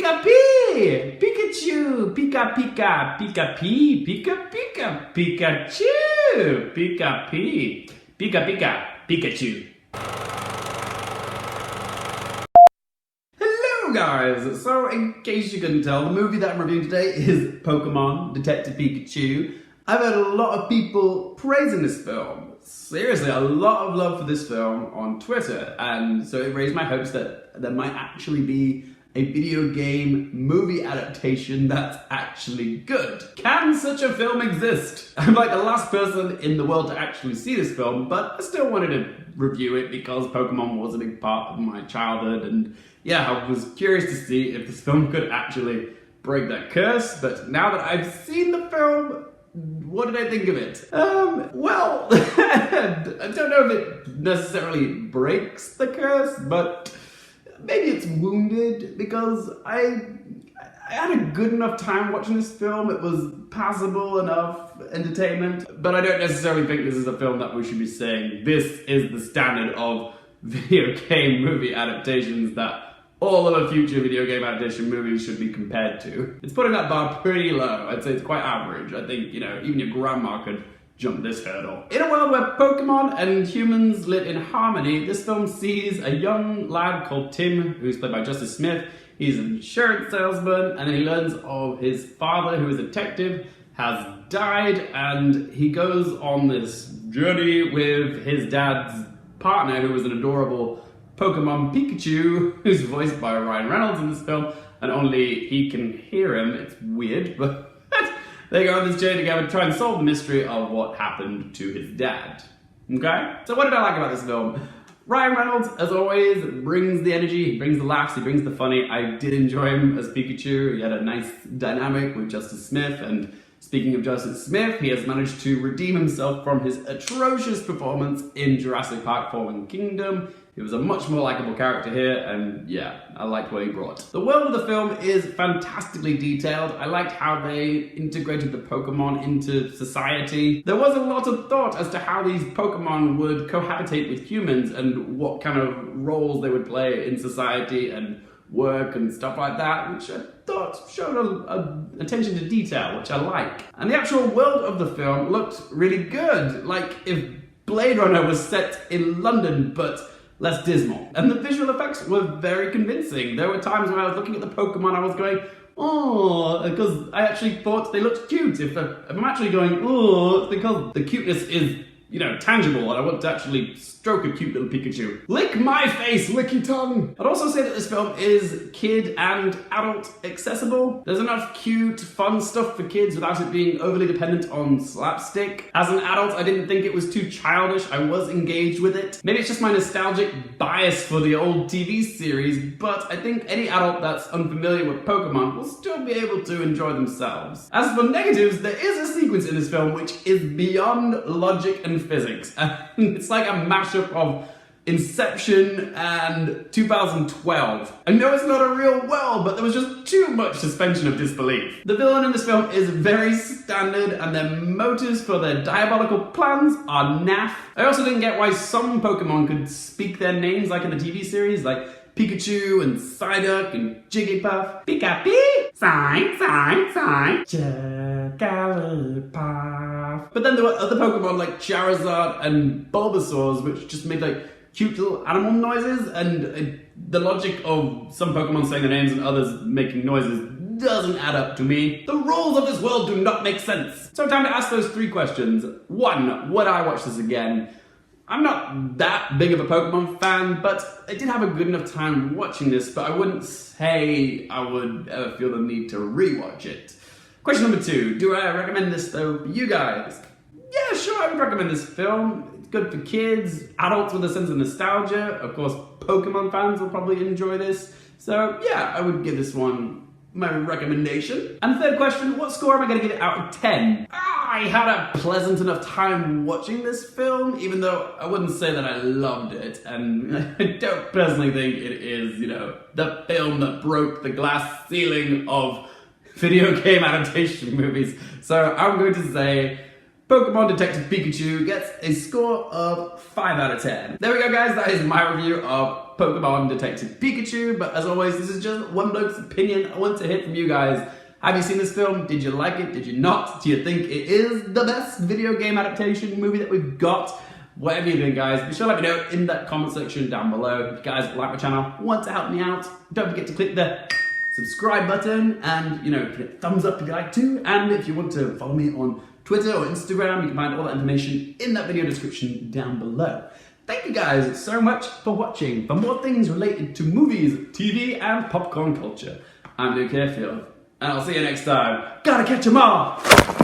Pika Pee! Pikachu! Pika Pika! Pika Pee! Pika Pika! Pikachu! Pika Pee! Pika Pika! Pikachu! Hello guys! So in case you couldn't tell, the movie that I'm reviewing today is Pokémon Detective Pikachu. I've heard a lot of people praising this film. Seriously, a lot of love for this film on Twitter, and so it raised my hopes that there might actually be a video game movie adaptation that's actually good. Can such a film exist? I'm like the last person in the world to actually see this film, but I still wanted to review it because Pokemon was a big part of my childhood, and yeah, I was curious to see if this film could actually break that curse. But now that I've seen the film, what did I think of it? Well, I don't know if it necessarily breaks the curse, but maybe it's wounded, because I had a good enough time watching this film. It was passable enough entertainment, but I don't necessarily think this is a film that we should be saying this is the standard of video game movie adaptations that all of the future video game adaptation movies should be compared to. It's putting that bar pretty low. I'd say it's quite average. I think, you know, even your grandma could jump this hurdle. In a world where Pokemon and humans live in harmony, this film sees a young lad called Tim, who's played by Justice Smith. He's an insurance salesman, and then he learns of his father, who is a detective, has died, and he goes on this journey with his dad's partner, who was an adorable Pokemon Pikachu, who's voiced by Ryan Reynolds in this film, and only he can hear him. It's weird, but they go on this journey together to try and solve the mystery of what happened to his dad. Okay? So what did I like about this film? Ryan Reynolds, as always, brings the energy, he brings the laughs, he brings the funny. I did enjoy him as Pikachu. He had a nice dynamic with Justice Smith, and speaking of Justice Smith, he has managed to redeem himself from his atrocious performance in Jurassic Park Fallen Kingdom. He was a much more likable character here, and yeah, I liked what he brought. The world of the film is fantastically detailed. I liked how they integrated the Pokemon into society. There was a lot of thought as to how these Pokemon would cohabitate with humans and what kind of roles they would play in society and work and stuff like that, which I thought showed a attention to detail, which I like. And the actual world of the film looked really good, like if Blade Runner was set in London, but less dismal. And the visual effects were very convincing. There were times when I was looking at the Pokemon, I was going, oh, because I actually thought they looked cute. If I'm actually going, oh, it's because the cuteness is, you know, tangible, and I want to actually stroke a cute little Pikachu. Lick my face, licky tongue! I'd also say that this film is kid and adult accessible. There's enough cute, fun stuff for kids without it being overly dependent on slapstick. As an adult, I didn't think it was too childish. I was engaged with it. Maybe it's just my nostalgic bias for the old TV series, but I think any adult that's unfamiliar with Pokemon will still be able to enjoy themselves. As for negatives, there is a sequence in this film which is beyond logic and physics. And it's like a mashup of Inception and 2012. I know it's not a real world, but there was just too much suspension of disbelief. The villain in this film is very standard, and their motives for their diabolical plans are naff. I also didn't get why some Pokemon could speak their names like in the TV series, like Pikachu and Psyduck and Jigglypuff. Pika-Pee! Sign, sign, sign. Jigglypuff. But then there were other Pokemon like Charizard and Bulbasaur, which just made like cute little animal noises, and the logic of some Pokemon saying their names and others making noises doesn't add up to me. The rules of this world do not make sense. So time to ask those three questions. One, would I watch this again? I'm not that big of a Pokemon fan, but I did have a good enough time watching this, but I wouldn't say I would ever feel the need to rewatch it. Question number two, do I recommend this though for you guys? Yeah, sure, I would recommend this film. It's good for kids, adults with a sense of nostalgia. Of course, Pokemon fans will probably enjoy this. So yeah, I would give this one my recommendation. And third question, what score am I going to give it out of 10? I had a pleasant enough time watching this film, even though I wouldn't say that I loved it, and I don't personally think it is, you know, the film that broke the glass ceiling of video game adaptation movies. So I'm going to say Pokémon Detective Pikachu gets a score of 5 out of 10. There we go, guys. That is my review of Pokémon Detective Pikachu. But as always, this is just one bloke's opinion. I want to hear from you guys. Have you seen this film? Did you like it? Did you not? Do you think it is the best video game adaptation movie that we've got? Whatever you're doing, guys, be sure to let me know in that comment section down below. If you guys like my channel, want to help me out, don't forget to click the subscribe button and, hit a thumbs up if you like to. And if you want to follow me on Twitter or Instagram, you can find all that information in that video description down below. Thank you guys so much for watching. For more things related to movies, TV, and popcorn culture, I'm Luke Airfield. And I'll see you next time. Gotta catch 'em all!